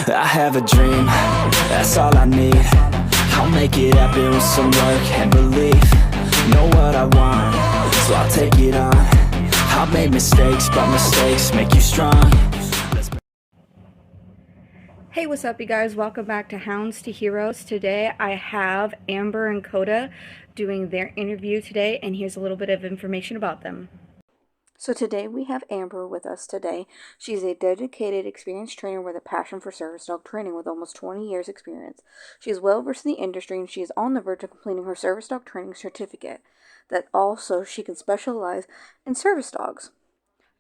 I have a dream, that's all I need. I'll make it happen with some work and belief. Know what I want, so I'll take it on. I've made mistakes, but mistakes make you strong. Hey, what's up, you guys? Welcome back to Hounds to Heroes. Today I have Amber and Coda doing their interview today, and here's a little bit of information about them. So today we have Amber with us today. She's a dedicated, experienced trainer with a passion for service dog training with almost 20 years experience. She is well versed in the industry and she is on the verge of completing her service dog training certificate. That also she can specialize in service dogs.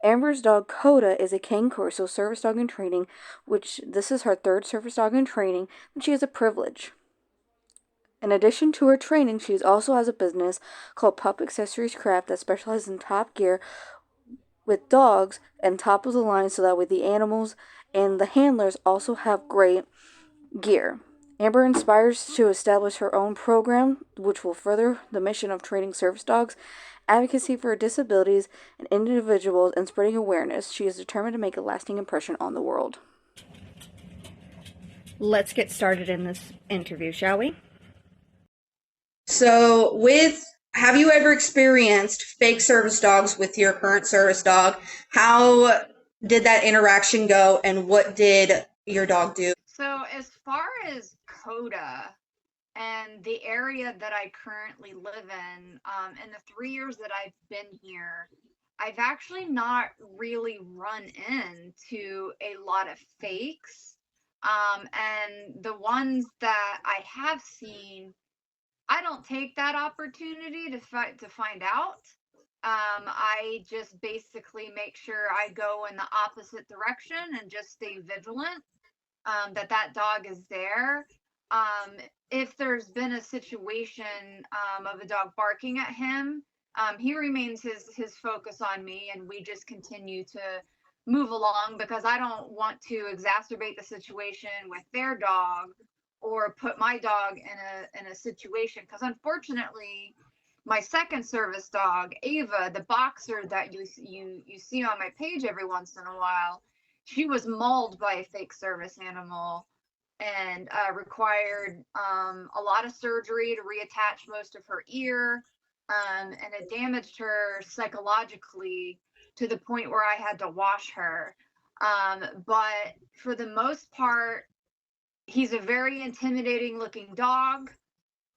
Amber's dog Coda is a Cane Corso service dog in training, which this is her third service dog in training, and she has a privilege. In addition to her training, she also has a business called Pup Accessories Craft that specializes in top gear with dogs and top of the line so that way the animals and the handlers also have great gear. Amber inspires to establish her own program, which will further the mission of training service dogs, advocacy for disabilities and individuals, and spreading awareness. She is determined to make a lasting impression on the world. Let's get started in this interview, shall we? So, have you ever experienced fake service dogs with your current service dog? How did that interaction go, and what did your dog do? So as far as Coda and the area that I currently live in the 3 years that I've been here, I've actually not really run into a lot of fakes. And the ones that I have seen, I don't take that opportunity to find out. I just basically make sure I go in the opposite direction and just stay vigilant that dog is there. If there's been a situation of a dog barking at him, he remains his focus on me, and we just continue to move along because I don't want to exacerbate the situation with their dog or put my dog in a situation, because unfortunately my second service dog, Ava, the boxer that you see on my page every once in a while, she was mauled by a fake service animal and required a lot of surgery to reattach most of her ear, and it damaged her psychologically to the point where I had to wash her. But for the most part, he's a very intimidating looking dog.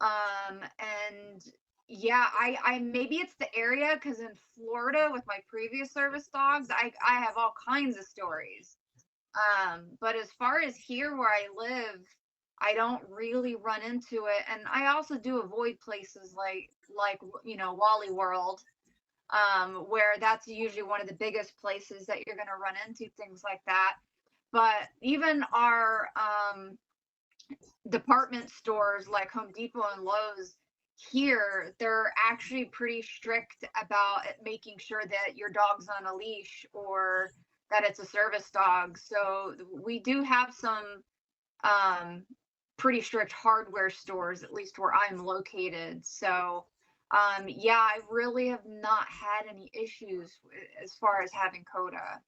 And yeah, I maybe it's the area, because in Florida with my previous service dogs, I have all kinds of stories. But as far as here where I live, I don't really run into it, and I also do avoid places like Wally World, where that's usually one of the biggest places that you're going to run into things like that. But even our department stores like Home Depot and Lowe's here, they're actually pretty strict about making sure that your dog's on a leash or that it's a service dog. So we do have some pretty strict hardware stores, at least where I'm located. So yeah, I really have not had any issues as far as having Coda.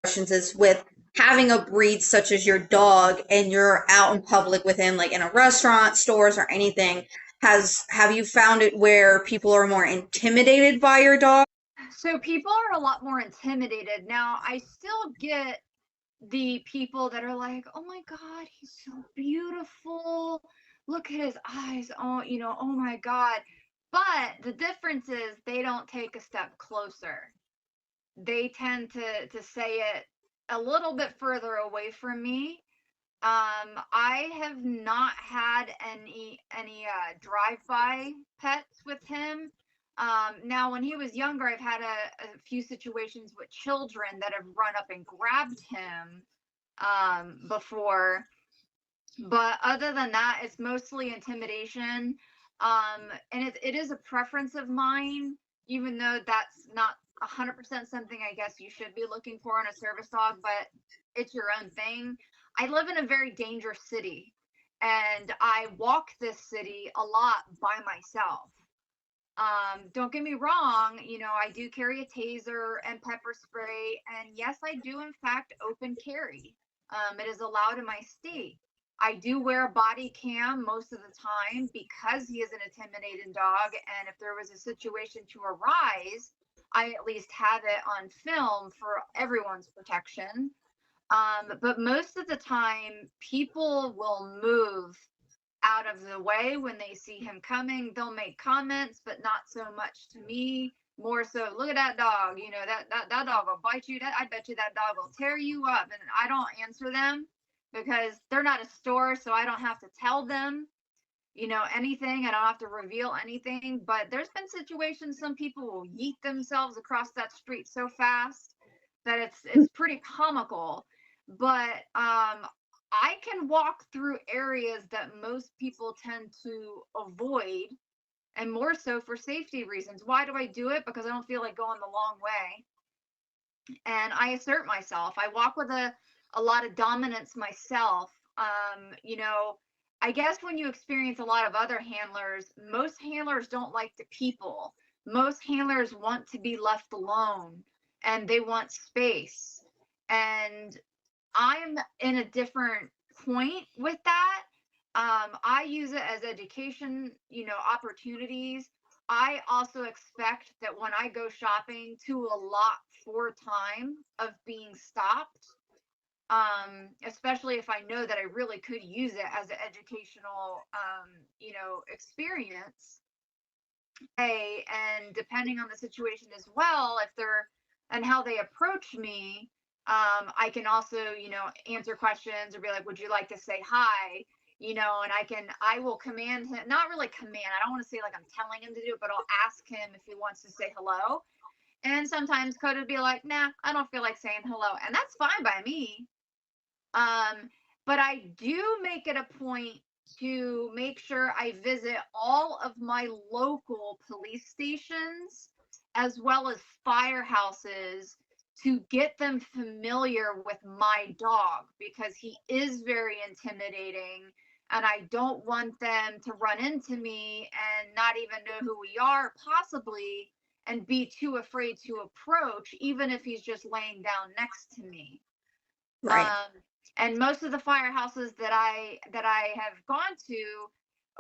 Questions is with having a breed such as your dog and you're out in public with him, like in a restaurant, stores, or anything. Have you found it where people are more intimidated by your dog? So people are a lot more intimidated. Now, I still get the people that are like, "Oh my God, he's so beautiful. Look at his eyes. Oh, oh my God." But the difference is they don't take a step closer. They tend to say it a little bit further away from me. I have not had any drive-by pets with him. Now, when he was younger, I've had a few situations with children that have run up and grabbed him before. But other than that, it's mostly intimidation. And it is a preference of mine, even though that's not 100% something I guess you should be looking for in a service dog, but it's your own thing. I live in a very dangerous city, and I walk this city a lot by myself. Don't get me wrong, I do carry a taser and pepper spray, and yes, I do in fact open carry. It is allowed in my state. I do wear a body cam most of the time because he is an intimidating dog. And if there was a situation to arise, I at least have it on film for everyone's protection. But most of the time, people will move out of the way when they see him coming. They'll make comments, but not so much to me. More so, look at that dog. You know, that dog will bite you. I bet you that dog will tear you up. And I don't answer them because they're not a store, so I don't have to tell them, you know, anything. I don't have to reveal anything. But there's been situations some people will yeet themselves across that street so fast that it's pretty comical. But I can walk through areas that most people tend to avoid, and more so for safety reasons. Why do I do it? Because I don't feel like going the long way. And I assert myself. I walk with a lot of dominance myself. You know, I guess when you experience a lot of other handlers, most handlers don't like the people. Most handlers want to be left alone and they want space. And I'm in a different point with that. I use it as education, you know, opportunities. I also expect that when I go shopping to allot for time of being stopped, especially if I know that I really could use it as an educational, you know, experience. And depending on the situation as well, if they're and how they approach me, I can also, you know, answer questions or be like, would you like to say hi? You know, and I will command him, not really command. I don't want to say like I'm telling him to do it, but I'll ask him if he wants to say hello. And sometimes Coda would be like, nah, I don't feel like saying hello. And that's fine by me. But I do make it a point to make sure I visit all of my local police stations as well as firehouses to get them familiar with my dog because he is very intimidating and I don't want them to run into me and not even know who we are possibly and be too afraid to approach even if he's just laying down next to me. Right. And most of the firehouses that I have gone to,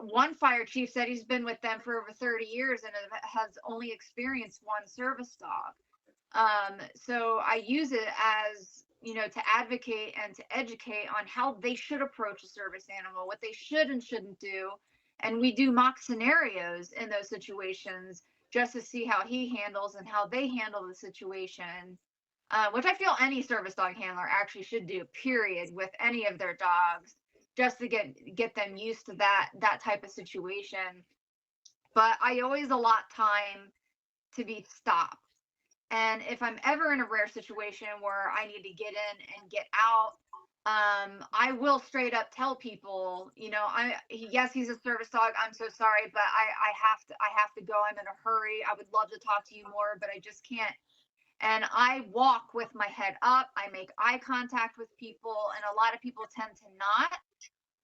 one fire chief said he's been with them for over 30 years and has only experienced one service dog. So I use it as, you know, to advocate and to educate on how they should approach a service animal, what they should and shouldn't do. And we do mock scenarios in those situations just to see how he handles and how they handle the situation. Which I feel any service dog handler actually should do, period, with any of their dogs, just to get them used to that type of situation. But I always allot time to be stopped. And if I'm ever in a rare situation where I need to get in and get out, I will straight up tell people, you know, yes, he's a service dog. I'm so sorry, but I have to go. I'm in a hurry. I would love to talk to you more, but I just can't. And I walk with my head up. I make eye contact with people, and a lot of people tend to not.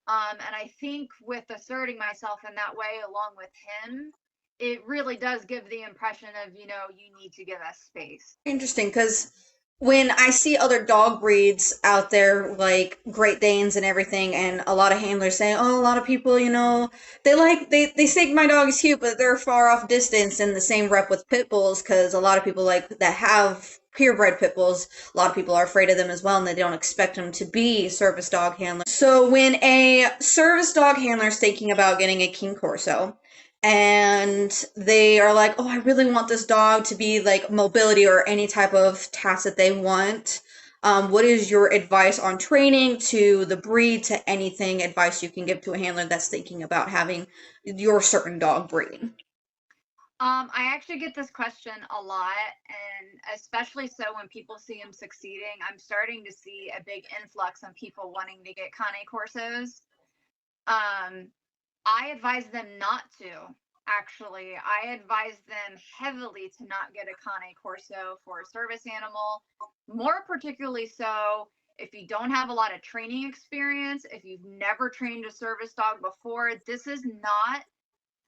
And I think with asserting myself in that way, along with him, it really does give the impression of, you know, you need to give us space. Interesting, because when I see other dog breeds out there, like Great Danes and everything, and a lot of handlers saying, "Oh, a lot of people, you know, they say my dog is cute, but they're far off distance." And the same rep with pit bulls, because a lot of people like that have purebred pit bulls, a lot of people are afraid of them as well, and they don't expect them to be service dog handlers. So when a service dog handler is thinking about getting a King Corso, and they are like, oh, I really want this dog to be like mobility or any type of task that they want. What is your advice on training to the breed to anything advice you can give to a handler that's thinking about having your certain dog breed? I actually get this question a lot, and especially so when people see him succeeding. I'm starting to see a big influx on people wanting to get Cane Corsos. I advise them not to. Actually, I advise them heavily to not get a Cane Corso for a service animal. More particularly so if you don't have a lot of training experience, if you've never trained a service dog before. This is not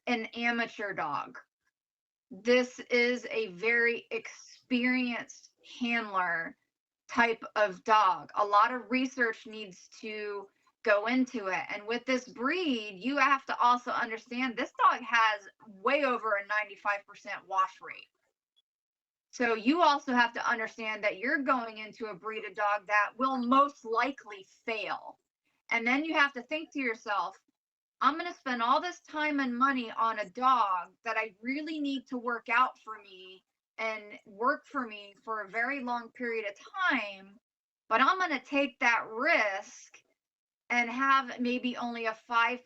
an amateur dog. This is a very experienced handler type of dog. A lot of research needs to go into it. And with this breed, you have to also understand this dog has way over a 95% wash rate. So you also have to understand that you're going into a breed of dog that will most likely fail. And then you have to think to yourself, I'm going to spend all this time and money on a dog that I really need to work out for me and work for me for a very long period of time, but I'm going to take that risk and have maybe only a 5%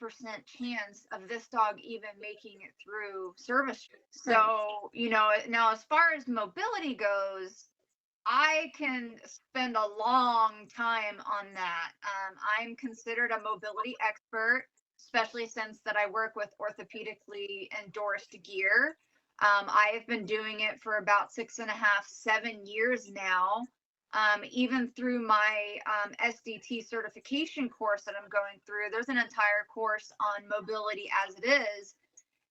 chance of this dog even making it through service. So, you know, now as far as mobility goes, I can spend a long time on that. I'm considered a mobility expert, especially since that I work with orthopedically endorsed gear. I have been doing it for about 6.5, 7 years now. Even through my SDT certification course that I'm going through, there's an entire course on mobility as it is.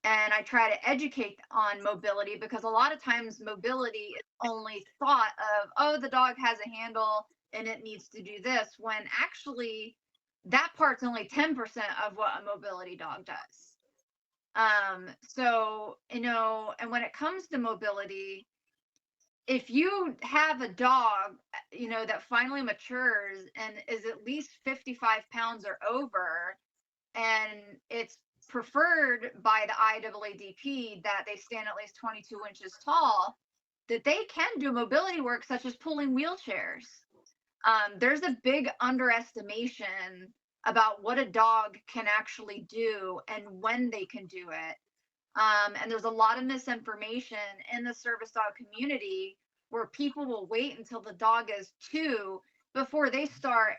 And I try to educate on mobility because a lot of times mobility is only thought of, oh, the dog has a handle and it needs to do this, when actually that part's only 10% of what a mobility dog does. So, you know, and when it comes to mobility, if you have a dog, you know, that finally matures and is at least 55 pounds or over, and it's preferred by the IAADP that they stand at least 22 inches tall, that they can do mobility work such as pulling wheelchairs. There's a big underestimation about what a dog can actually do and when they can do it. And there's a lot of misinformation in the service dog community where people will wait until the dog is 2 before they start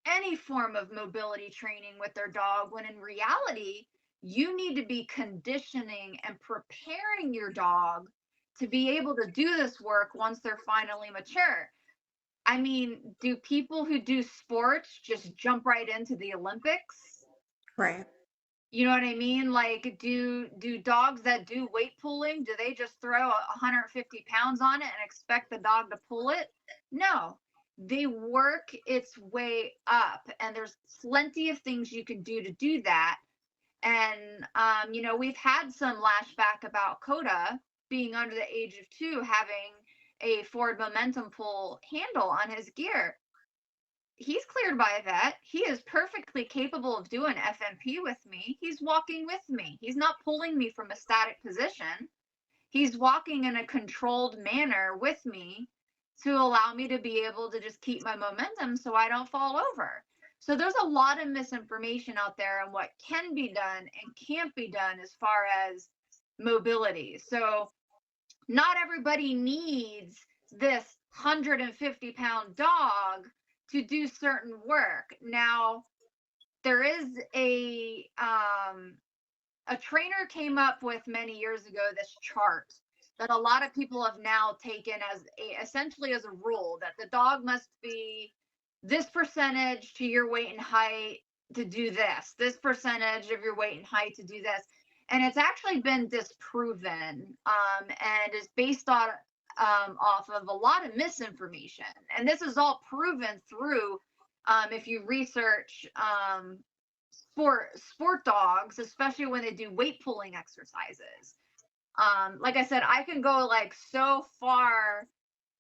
any form of mobility training with their dog, when in reality, you need to be conditioning and preparing your dog to be able to do this work once they're finally mature. I mean, do people who do sports just jump right into the Olympics? Right. You know what I mean? Like, do dogs that do weight pulling, do they just throw 150 pounds on it and expect the dog to pull it? No, they work its way up, and there's plenty of things you can do to do that. And, you know, we've had some lashback about Coda being under the age of 2, having a forward momentum pull handle on his gear. He's cleared by a vet. He is perfectly capable of doing FMP with me. He's walking with me. He's not pulling me from a static position. He's walking in a controlled manner with me to allow me to be able to just keep my momentum so I don't fall over. So there's a lot of misinformation out there on what can be done and can't be done as far as mobility. So not everybody needs this 150-pound dog to do certain work. Now, there is a trainer came up with many years ago this chart that a lot of people have now taken as essentially as a rule, that the dog must be this percentage to your weight and height to do this percentage of your weight and height to do this. And it's actually been disproven, and is based on off of a lot of misinformation. And this is all proven through, if you research sport dogs, especially when they do weight pulling exercises. Like I said, I can go like so far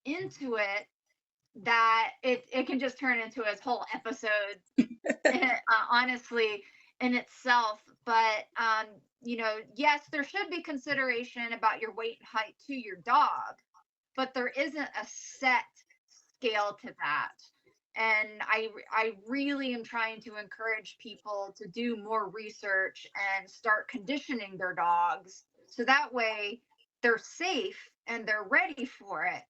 into it that it can just turn into a whole episode, honestly, in itself. But you know, yes, there should be consideration about your weight and height to your dog, but there isn't a set scale to that. And I really am trying to encourage people to do more research and start conditioning their dogs so that way they're safe and they're ready for it,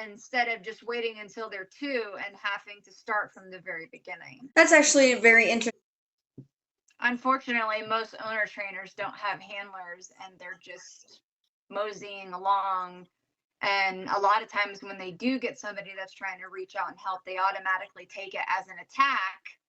instead of just waiting until they're 2 and having to start from the very beginning. That's actually very interesting. Unfortunately, most owner trainers don't have handlers and they're just moseying along. And a lot of times when they do get somebody that's trying to reach out and help, they automatically take it as an attack.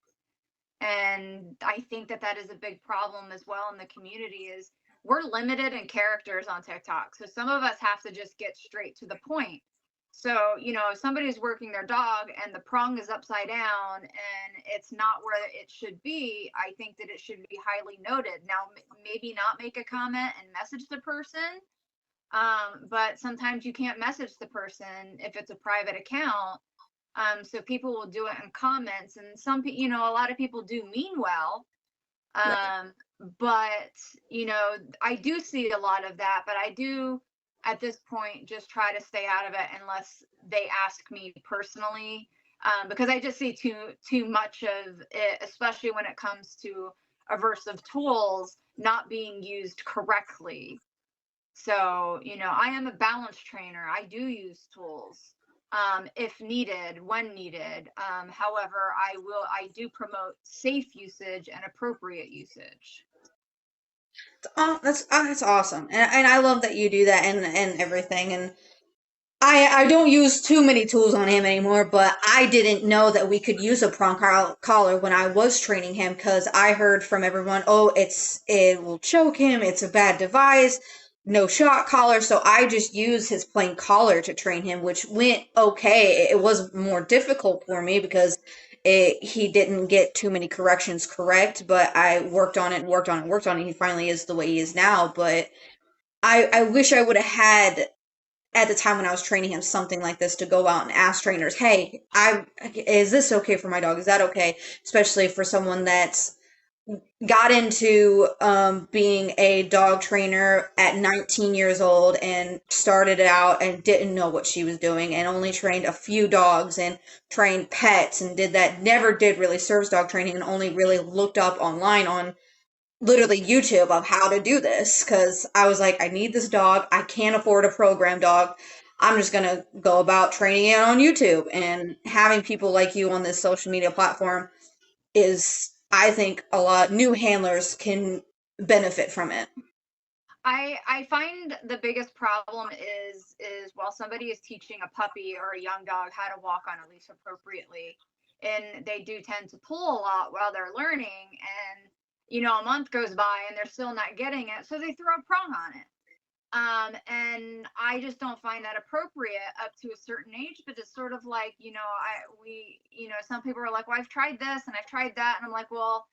And I think that that is a big problem as well in the community, is we're limited in characters on TikTok. So some of us have to just get straight to the point. So, if somebody's working their dog and the prong is upside down and it's not where it should be, I think that it should be highly noted. Now, maybe not make a comment and message the person, but sometimes you can't message the person if it's a private account. So people will do it in comments, and a lot of people do mean well. Right. But I do see a lot of that, but I do at this point just try to stay out of it unless they ask me personally, because I just see too much of it, especially when it comes to aversive tools not being used correctly. So, I am a balance trainer. I do use tools, if needed, when needed. However, I do promote safe usage and appropriate usage. Oh, that's awesome, and I love that you do that and everything. And I don't use too many tools on him anymore, but I didn't know that we could use a collar when I was training him because I heard from everyone, oh, it will choke him, it's a bad device, no shock collar. So I just used his plain collar to train him, which went okay. It was more difficult for me because he didn't get too many corrections correct, but I worked on it and worked on it and worked on it. And he finally is the way he is now, but I wish I would have had at the time when I was training him something like this to go out and ask trainers, hey, is this okay for my dog? Is that okay? Especially for someone that's got into being a dog trainer at 19 years old and started out and didn't know what she was doing and only trained a few dogs and trained pets and did that, never did really service dog training and only really looked up online on literally YouTube of how to do this because I was like, I need this dog. I can't afford a program dog. I'm just gonna go about training it on YouTube. And having people like you on this social media platform is, I think, a lot new handlers can benefit from it. I find the biggest problem is while somebody is teaching a puppy or a young dog how to walk on a leash appropriately, and they do tend to pull a lot while they're learning, and a month goes by and they're still not getting it, so they throw a prong on it. And I just don't find that appropriate up to a certain age. But it's sort of like, some people are like, well, I've tried this and I've tried that, and I'm like, well,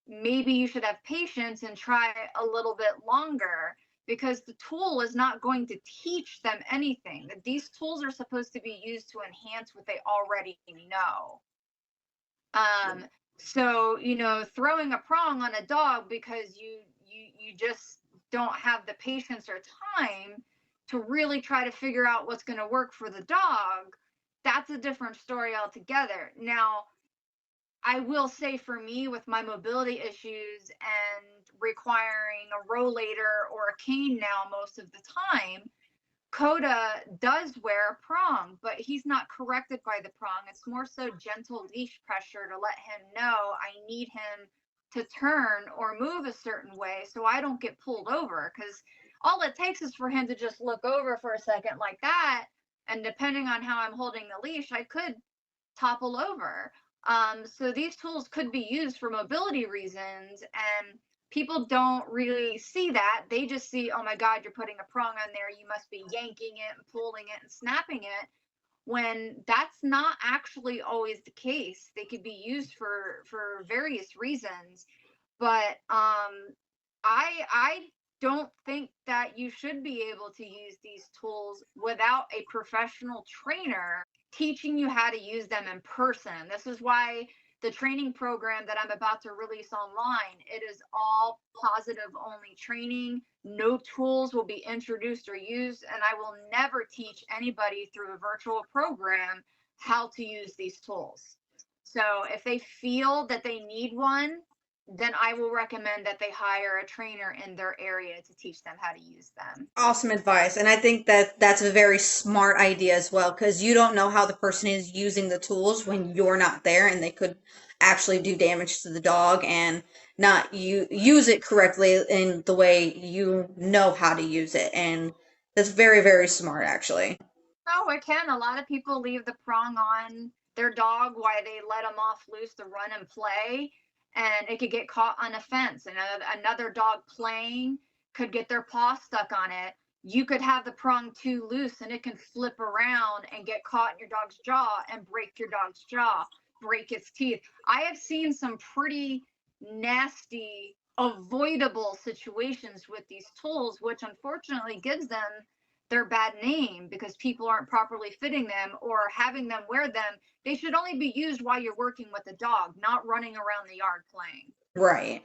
maybe you should have patience and try a little bit longer, because the tool is not going to teach them anything. That these tools are supposed to be used to enhance what they already know. So throwing a prong on a dog because you just don't have the patience or time to really try to figure out what's going to work for the dog, that's a different story altogether. Now, I will say, for me, with my mobility issues and requiring a rollator or a cane now most of the time, Coda does wear a prong, but he's not corrected by the prong. It's more so gentle leash pressure to let him know I need him to turn or move a certain way so I don't get pulled over. Because all it takes is for him to just look over for a second like that, and depending on how I'm holding the leash, I could topple over. So these tools could be used for mobility reasons, and people don't really see that. They just see, oh my God, you're putting a prong on there, you must be yanking it and pulling it and snapping it, when that's not actually always the case. They could be used for various reasons. But I don't think that you should be able to use these tools without a professional trainer teaching you how to use them in person. This is why the training program that I'm about to release online, it is all positive only training. No tools will be introduced or used, and I will never teach anybody through a virtual program how to use these tools. So if they feel that they need one, then I will recommend that they hire a trainer in their area to teach them how to use them. Awesome advice. And I think that that's a very smart idea as well, because you don't know how the person is using the tools when you're not there, and they could actually do damage to the dog and not use it correctly in the way you know how to use it. And that's very, very smart, actually. Oh, it can. A lot of people leave the prong on their dog while they let them off loose to run and play, and it could get caught on a fence. And another dog playing could get their paw stuck on it. you could have the prong too loose and it can flip around and get caught in your dog's jaw and break your dog's jaw, break its teeth. I have seen some pretty nasty, avoidable situations with these tools, which unfortunately gives them their bad name because people aren't properly fitting them or having them wear them. They should only be used while you're working with a dog, not running around the yard playing. Right.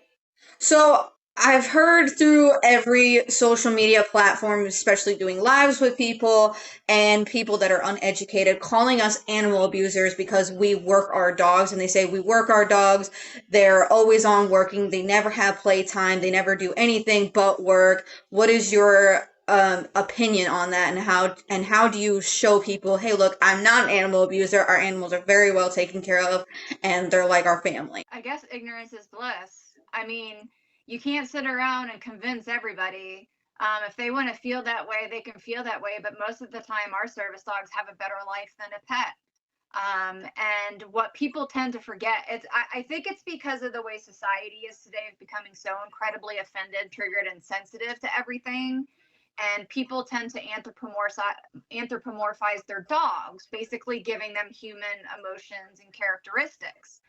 So I've heard through every social media platform, especially doing lives with people and people that are uneducated, calling us animal abusers because we work our dogs. And they say we work our dogs. They're always on working. They never have playtime. They never do anything but work. What is your opinion on that, and how do you show people, hey, look, I'm not an animal abuser. Our animals are very well taken care of, and they're like our family. I guess ignorance is bliss. I mean, you can't sit around and convince everybody. If they want to feel that way, they can feel that way. But most of the time, our service dogs have a better life than a pet. And what people tend to forget, I think it's because of the way society is today, of becoming so incredibly offended, triggered, and sensitive to everything. And people tend to anthropomorphize their dogs, basically giving them human emotions and characteristics.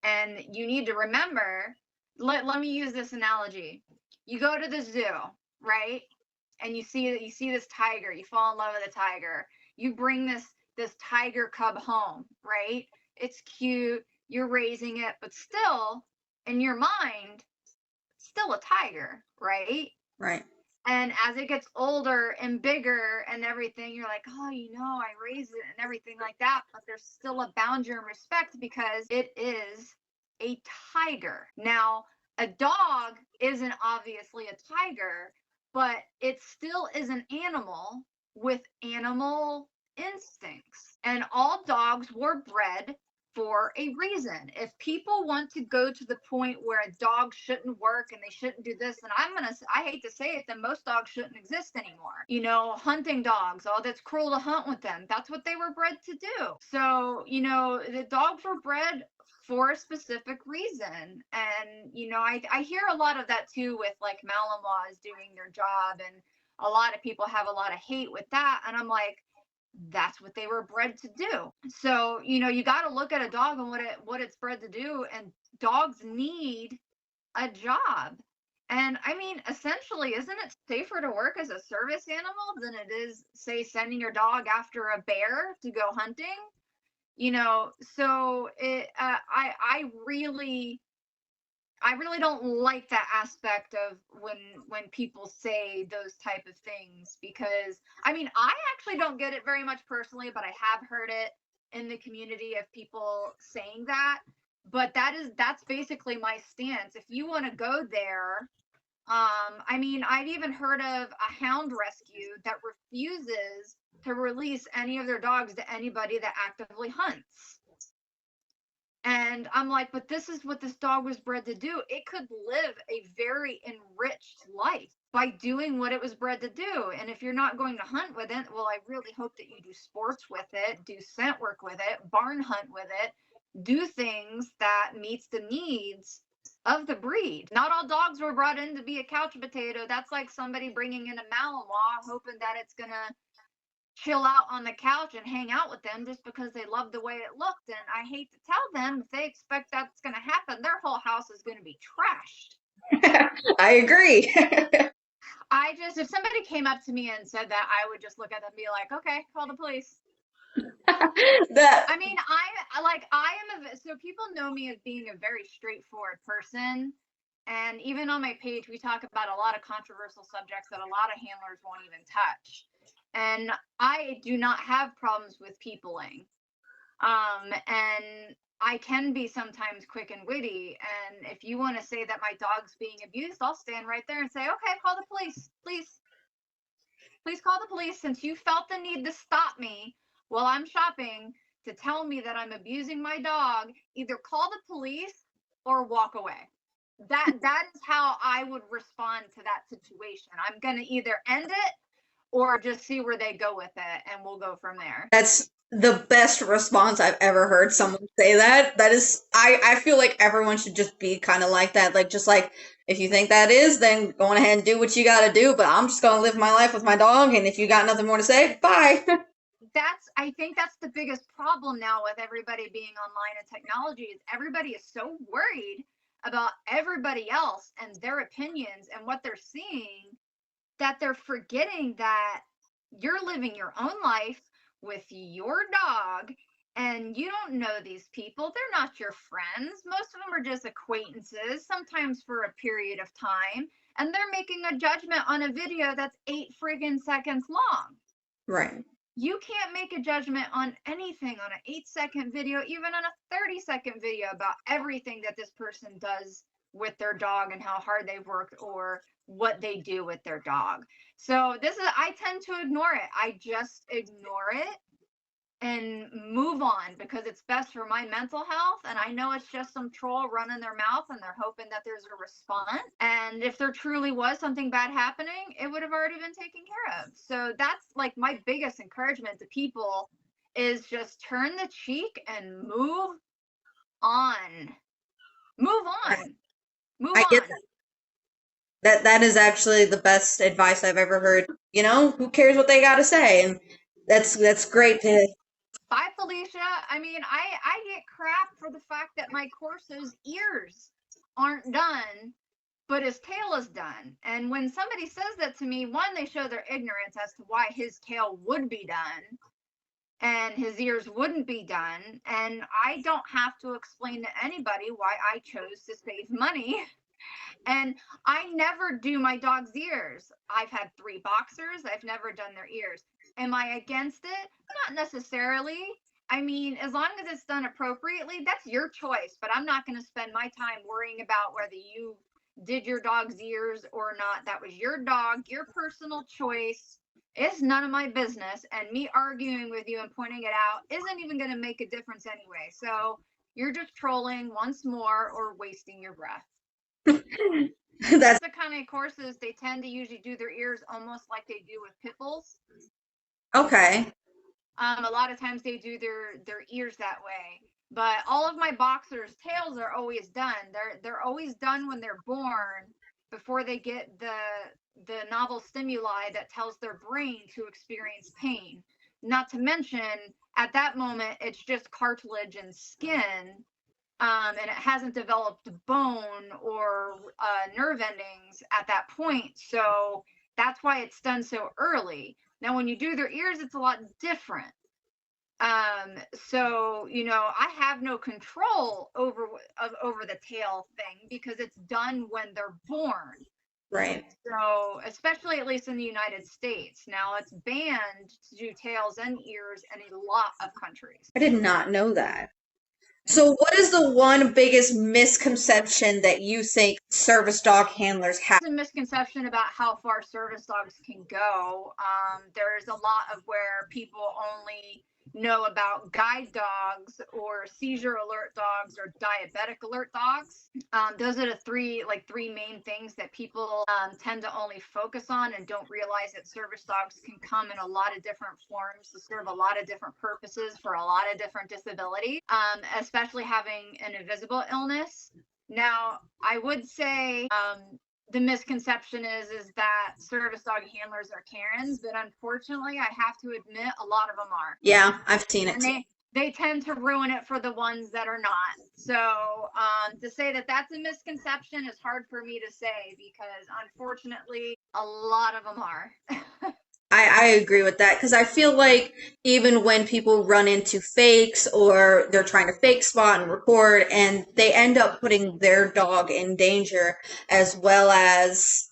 And you need to remember, let me use this analogy. You go to the zoo, right? And you see this tiger, you fall in love with a tiger. You bring this tiger cub home, right? It's cute, you're raising it, but still, in your mind, still a tiger, right? Right. And as it gets older and bigger and everything, you're like, oh, I raised it and everything like that. But there's still a boundary and respect because it is a tiger. Now, a dog isn't obviously a tiger, but it still is an animal with animal instincts. And all dogs were bred for a reason. If people want to go to the point where a dog shouldn't work and they shouldn't do this, and I hate to say it, then most dogs shouldn't exist anymore. Hunting dogs, oh, that's cruel to hunt with them. That's what they were bred to do. So, the dogs were bred for a specific reason. And, I hear a lot of that too with like Malinois doing their job, and a lot of people have a lot of hate with that. And I'm like, that's what they were bred to do. So, you got to look at a dog and what it's bred to do. And dogs need a job. And I mean, essentially, isn't it safer to work as a service animal than it is, say, sending your dog after a bear to go hunting? So I really don't like that aspect of when people say those type of things, because I mean, I actually don't get it very much personally, but I have heard it in the community of people saying that. But that's basically my stance. If you want to go there, I mean, I've even heard of a hound rescue that refuses to release any of their dogs to anybody that actively hunts. And I'm like, but this is what this dog was bred to do. It could live a very enriched life by doing what it was bred to do. And if you're not going to hunt with it, well, I really hope that you do sports with it, do scent work with it, barn hunt with it, do things that meets the needs of the breed. Not all dogs were brought in to be a couch potato. That's like somebody bringing in a Malinois hoping that it's going to chill out on the couch and hang out with them just because they love the way it looked. And I hate to tell them, if they expect that's going to happen, their whole house is going to be trashed. I agree. If somebody came up to me and said that, I would just look at them and be like, okay, call the police. I mean, so people know me as being a very straightforward person. And even on my page, we talk about a lot of controversial subjects that a lot of handlers won't even touch. And I do not have problems with peopling. And I can be sometimes quick and witty. And if you want to say that my dog's being abused, I'll stand right there and say, okay, call the police, please. Please call the police, since you felt the need to stop me while I'm shopping to tell me that I'm abusing my dog. Either call the police or walk away. That is how I would respond to that situation. I'm going to either end it or just see where they go with it, and we'll go from there. That's the best response I've ever heard someone say that. That is, I feel like everyone should just be kind of like that. Like, just like, If you think that is, then go on ahead and do what you got to do. But I'm just going to live my life with my dog. And if you got nothing more to say, bye. I think that's the biggest problem now with everybody being online and technology is everybody is so worried about everybody else and their opinions and what they're seeing that they're forgetting that you're living your own life with your dog and you don't know these people. They're not your friends. Most of them are just acquaintances, sometimes for a period of time, and they're making a judgment on a video that's 8 friggin' seconds long. Right. You can't make a judgment on anything on an 8-second video, even on a 30-second video about everything that this person does with their dog and how hard they've worked or what they do with their dog. So I tend to ignore it. I just ignore it and move on because it's best for my mental health. And I know it's just some troll running their mouth and they're hoping that there's a response. And if there truly was something bad happening, it would have already been taken care of. So that's like my biggest encouragement to people is just turn the cheek and move on. Move on. Move I on. get that is actually the best advice I've ever heard. You know, who cares what they got to say? And that's great to. Bye, Felicia. I mean, I get crap for the fact that my Corso's ears aren't done, but his tail is done. And when somebody says that to me, one, they show their ignorance as to why his tail would be done and his ears wouldn't be done. And I don't have to explain to anybody why I chose to save money. And I never do my dog's ears. I've had 3 boxers. I've never done their ears. Am I against it? Not necessarily. I mean, as long as it's done appropriately, that's your choice. But I'm not going to spend my time worrying about whether you did your dog's ears or not. That was your dog, your personal choice. It's none of my business. And me arguing with you and pointing it out isn't even going to make a difference anyway. So you're just trolling once more or wasting your breath. That's the kind of courses they tend to usually do their ears almost like they do with pit bulls. okay. A lot of times they do their ears that way. But all of my boxers' tails are always done. They're always done when they're born before they get the novel stimuli that tells their brain to experience pain. Not to mention, at that moment, it's just cartilage and skin. And it hasn't developed bone or nerve endings at that point. So that's why it's done so early. Now, when you do their ears, it's a lot different. So, you know, I have no control over the tail thing because it's done when they're born. Right. So, especially at least in the United States. Now, it's banned to do tails and ears in a lot of countries. I did not know that. So what is the one biggest misconception that you think service dog handlers have? There's a misconception about how far service dogs can go. There's a lot of where people only know about guide dogs or seizure alert dogs or diabetic alert dogs. Those are the three main things that people tend to only focus on and don't realize that service dogs can come in a lot of different forms to serve a lot of different purposes for a lot of different disabilities, especially having an invisible illness. Now, I would say the misconception is that service dog handlers are Karens, but unfortunately, I have to admit a lot of them are. Yeah, I've seen it. And they tend to ruin it for the ones that are not. So to say that that's a misconception is hard for me to say because unfortunately, a lot of them are. I agree with that because I feel like even when people run into fakes or they're trying to fake spot and record and they end up putting their dog in danger as well as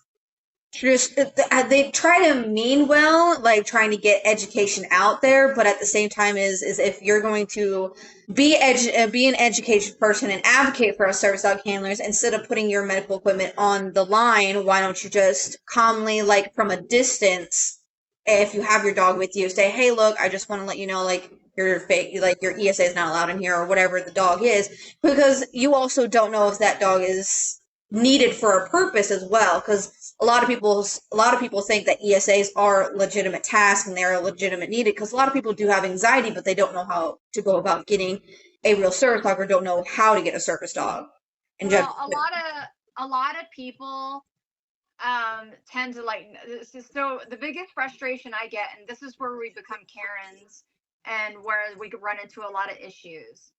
just they try to mean well, like trying to get education out there, but at the same time is if you're going to be an education person and advocate for our service dog handlers instead of putting your medical equipment on the line, why don't you just calmly, like from a distance, if you have your dog with you, say, hey, look, I just want to let you know, like, your ESA is not allowed in here or whatever the dog is, because you also don't know if that dog is needed for a purpose as well, because a lot of people think that ESAs are legitimate tasks and they're legitimate needed, because a lot of people do have anxiety, but they don't know how to go about getting a real service dog or don't know how to get a service dog. Well, a lot of people tend to like this is so the biggest frustration I get, and this is where we become Karens and where we could run into a lot of issues.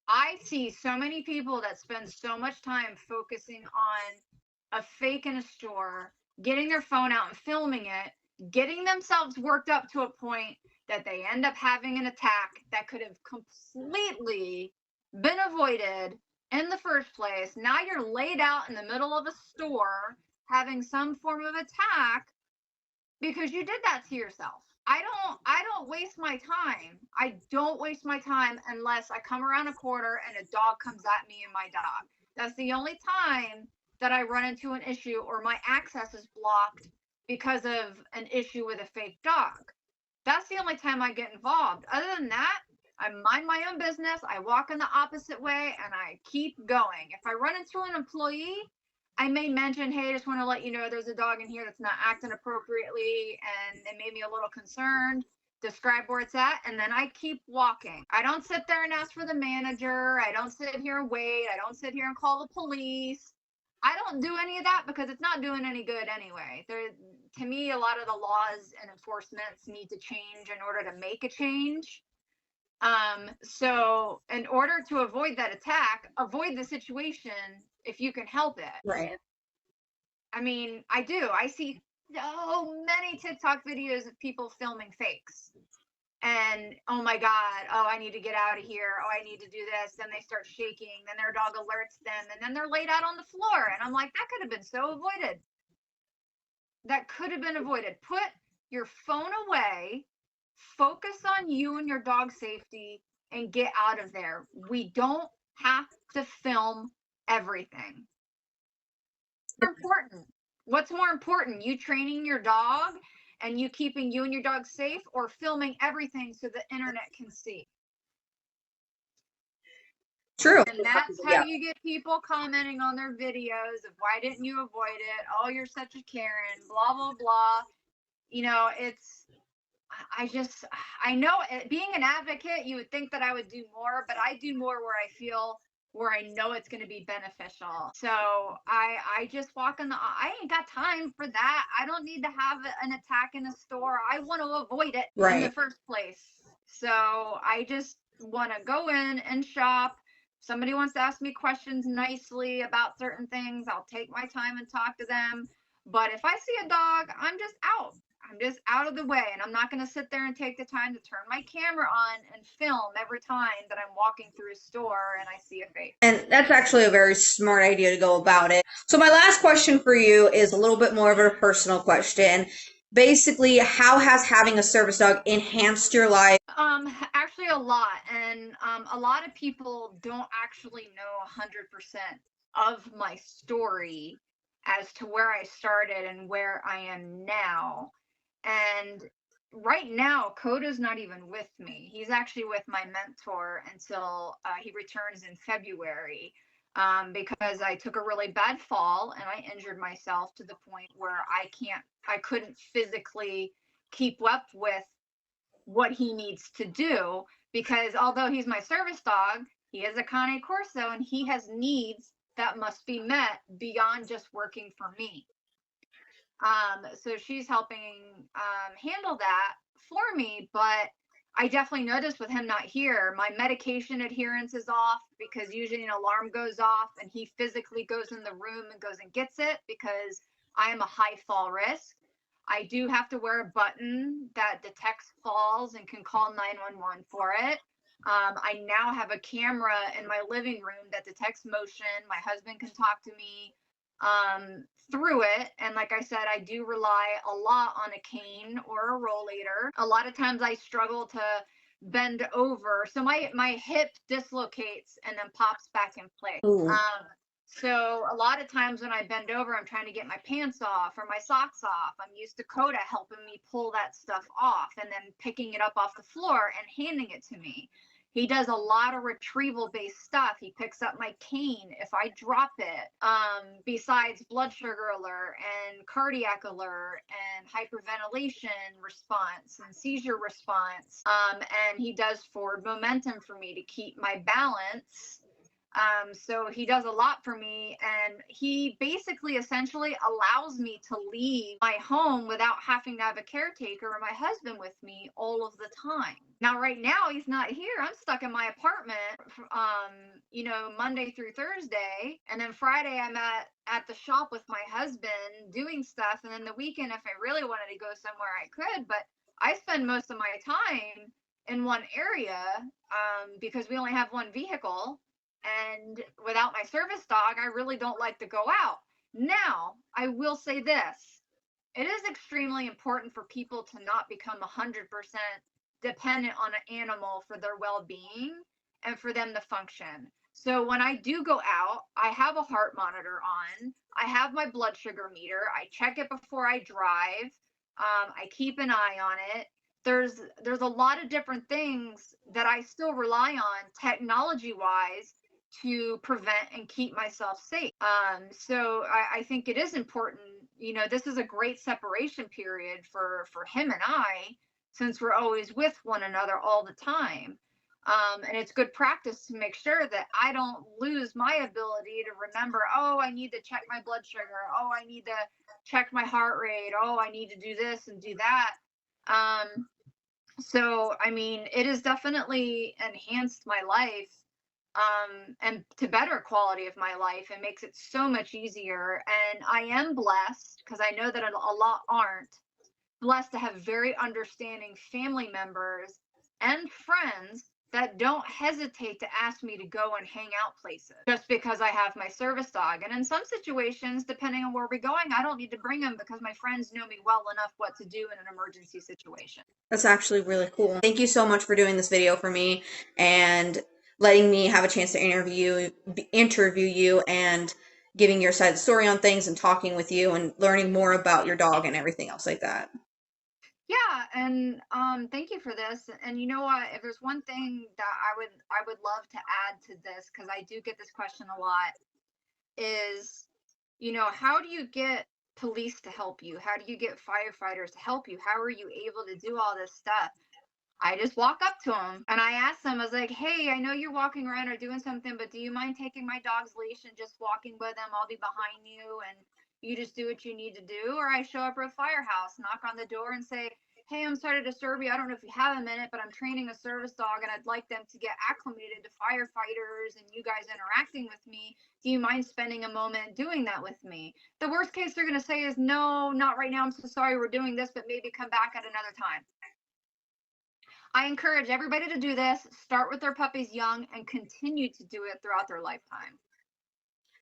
I see so many people that spend so much time focusing on a fake in a store, getting their phone out and filming it, getting themselves worked up to a point that they end up having an attack that could have completely been avoided in the first place. Now you're laid out in the middle of a store having some form of attack because you did that to yourself. I don't waste my time. I don't waste my time unless I come around a corner and a dog comes at me and my dog. That's the only time that I run into an issue or my access is blocked because of an issue with a fake dog. That's the only time I get involved. Other than that, I mind my own business. I walk in the opposite way and I keep going. If I run into an employee, I may mention, hey, I just want to let you know there's a dog in here that's not acting appropriately and it made me a little concerned. Describe where it's at, and then I keep walking. I don't sit there and ask for the manager. I don't sit here and wait. I don't sit here and call the police. I don't do any of that because it's not doing any good anyway. To me, a lot of the laws and enforcements need to change in order to make a change. So in order to avoid that attack, avoid the situation if you can help it. Right. I mean, I do. I see so many TikTok videos of people filming fakes. And oh my God, oh, I need to get out of here. Oh, I need to do this. Then they start shaking. Then their dog alerts them. And then they're laid out on the floor. And I'm like, that could have been so avoided. That could have been avoided. Put your phone away, focus on you and your dog's safety, and get out of there. We don't have to film everything. Important. What's more important, you training your dog and you keeping you and your dog safe, or filming everything so the internet can see? True. And that's how you get people commenting on their videos of why didn't you avoid it? Oh, you're such a Karen, blah, blah, blah. You know, I know being an advocate, you would think that I would do more, but I do more where I know it's going to be beneficial. So I just walk I ain't got time for that. I don't need to have an attack in a store. I want to avoid it in the first place. So I just want to go in and shop. Somebody wants to ask me questions nicely about certain things, I'll take my time and talk to them. But if I see a dog, I'm just out. I'm just out of the way, and I'm not going to sit there and take the time to turn my camera on and film every time that I'm walking through a store and I see a face. And that's actually a very smart idea to go about it. So my last question for you is a little bit more of a personal question. Basically, how has having a service dog enhanced your life? Actually a lot, and a lot of people don't actually know 100% of my story as to where I started and where I am now. And right now, Coda's not even with me. He's actually with my mentor until he returns in February, because I took a really bad fall and I injured myself to the point where I couldn't physically keep up with what he needs to do, because although he's my service dog, he is a Cane Corso and he has needs that must be met beyond just working for me. So she's helping handle that for me, but I definitely noticed with him not here, my medication adherence is off, because usually an alarm goes off and he physically goes in the room and goes and gets it, because I am a high fall risk. I do have to wear a button that detects falls and can call 911 for it. I now have a camera in my living room that detects motion. My husband can talk to me through it. And like I said, I do rely a lot on a cane or a rollator. A lot of times I struggle to bend over. So my hip dislocates and then pops back in place. So a lot of times when I bend over, I'm trying to get my pants off or my socks off. I'm used to Coda helping me pull that stuff off and then picking it up off the floor and handing it to me. He does a lot of retrieval based stuff. He picks up my cane if I drop it, besides blood sugar alert and cardiac alert and hyperventilation response and seizure response. And he does forward momentum for me to keep my balance So he does a lot for me, and he basically essentially allows me to leave my home without having to have a caretaker or my husband with me all of the time. Now, right now, he's not here. I'm stuck in my apartment, you know, Monday through Thursday. And then Friday, I'm at the shop with my husband doing stuff. And then the weekend, if I really wanted to go somewhere, I could. But I spend most of my time in one area because we only have one vehicle. And without my service dog, I really don't like to go out. Now, I will say this. It is extremely important for people to not become 100% dependent on an animal for their well-being and for them to function. So when I do go out, I have a heart monitor on. I have my blood sugar meter. I check it before I drive. I keep an eye on it. There's a lot of different things that I still rely on technology-wise to prevent and keep myself safe. So I think it is important, you know, this is a great separation period for him and I, since we're always with one another all the time. And it's good practice to make sure that I don't lose my ability to remember, oh, I need to check my blood sugar. Oh, I need to check my heart rate. Oh, I need to do this and do that. So, I mean, it has definitely enhanced my life. And to better quality of my life, it makes it so much easier. And I am blessed, because I know that a lot aren't blessed, to have very understanding family members and friends that don't hesitate to ask me to go and hang out places just because I have my service dog. And in some situations, depending on where we're going, I don't need to bring him because my friends know me well enough what to do in an emergency situation. That's actually really cool. Thank you so much for doing this video for me and letting me have a chance to interview you and giving your side of the story on things and talking with you and learning more about your dog and everything else like that. Yeah, and thank you for this. And you know what, if there's one thing that I would love to add to this, because I do get this question a lot, is, you know, how do you get police to help you? How do you get firefighters to help you? How are you able to do all this stuff? I just walk up to them and I ask them, I was like, hey, I know you're walking around or doing something, but do you mind taking my dog's leash and just walking with him? I'll be behind you and you just do what you need to do. Or I show up at a firehouse, knock on the door and say, hey, I'm sorry to disturb you. I don't know if you have a minute, but I'm training a service dog and I'd like them to get acclimated to firefighters and you guys interacting with me. Do you mind spending a moment doing that with me? The worst case they're going to say is, no, not right now. I'm so sorry we're doing this, but maybe come back at another time. I encourage everybody to do this, start with their puppies young, and continue to do it throughout their lifetime.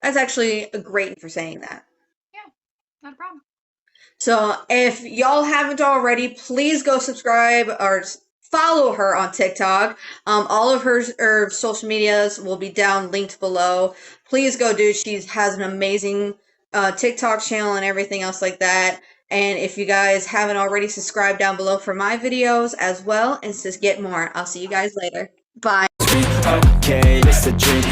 That's actually great for saying that. Yeah, not a problem. So if y'all haven't already, please go subscribe or follow her on TikTok. All of her social medias will be down linked below. Please go do it. She has an amazing TikTok channel and everything else like that. And if you guys haven't already, subscribe down below for my videos as well and just get more. I'll see you guys later. Bye. Okay, it's a dream.